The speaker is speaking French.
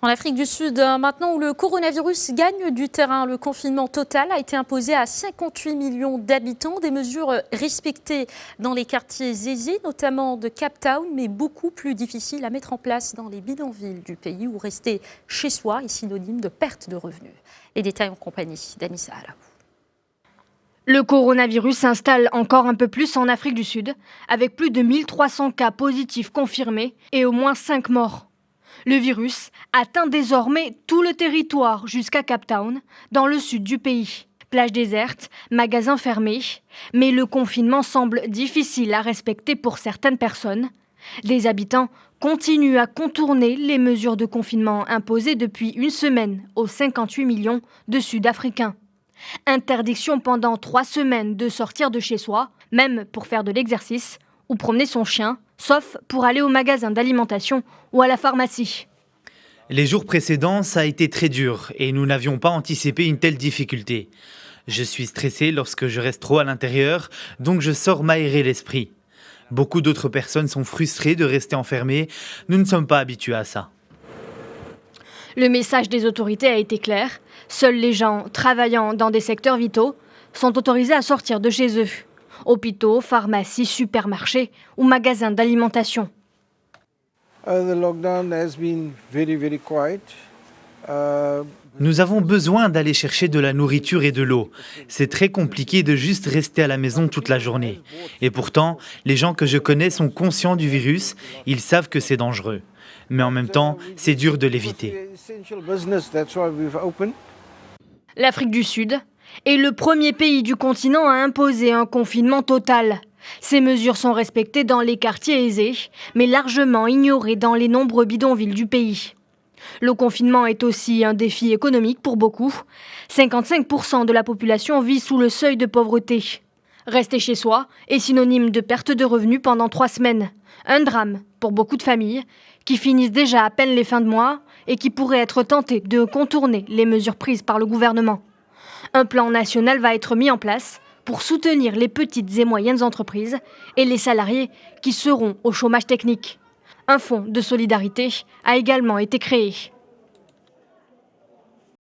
En Afrique du Sud, maintenant où le coronavirus gagne du terrain, le confinement total a été imposé à 58 millions d'habitants. Des mesures respectées dans les quartiers aisés, notamment de Cape Town, mais beaucoup plus difficiles à mettre en place dans les bidonvilles du pays où rester chez soi est synonyme de perte de revenus. Les détails en compagnie d'Anissa Alaou. Le coronavirus s'installe encore un peu plus en Afrique du Sud, avec plus de 1300 cas positifs confirmés et au moins 5 morts. Le virus atteint désormais tout le territoire jusqu'à Cape Town, dans le sud du pays. Plages désertes, magasins fermés, mais le confinement semble difficile à respecter pour certaines personnes. Les habitants continuent à contourner les mesures de confinement imposées depuis une semaine aux 58 millions de Sud-Africains. Interdiction pendant 3 semaines de sortir de chez soi, même pour faire de l'exercice ou promener son chien, sauf pour aller au magasin d'alimentation ou à la pharmacie. Les jours précédents, ça a été très dur et nous n'avions pas anticipé une telle difficulté. Je suis stressé lorsque je reste trop à l'intérieur, donc je sors m'aérer l'esprit. Beaucoup d'autres personnes sont frustrées de rester enfermées. Nous ne sommes pas habitués à ça. Le message des autorités a été clair. Seuls les gens travaillant dans des secteurs vitaux sont autorisés à sortir de chez eux. Hôpitaux, pharmacies, supermarchés ou magasins d'alimentation. Nous avons besoin d'aller chercher de la nourriture et de l'eau. C'est très compliqué de juste rester à la maison toute la journée. Et pourtant, les gens que je connais sont conscients du virus, ils savent que c'est dangereux. Mais en même temps, c'est dur de l'éviter. L'Afrique du Sud est le premier pays du continent à imposer un confinement total. Ces mesures sont respectées dans les quartiers aisés, mais largement ignorées dans les nombreux bidonvilles du pays. Le confinement est aussi un défi économique pour beaucoup. 55% de la population vit sous le seuil de pauvreté. Rester chez soi est synonyme de perte de revenus pendant 3 semaines. Un drame pour beaucoup de familles qui finissent déjà à peine les fins de mois et qui pourraient être tentées de contourner les mesures prises par le gouvernement. Un plan national va être mis en place pour soutenir les petites et moyennes entreprises et les salariés qui seront au chômage technique. Un fonds de solidarité a également été créé.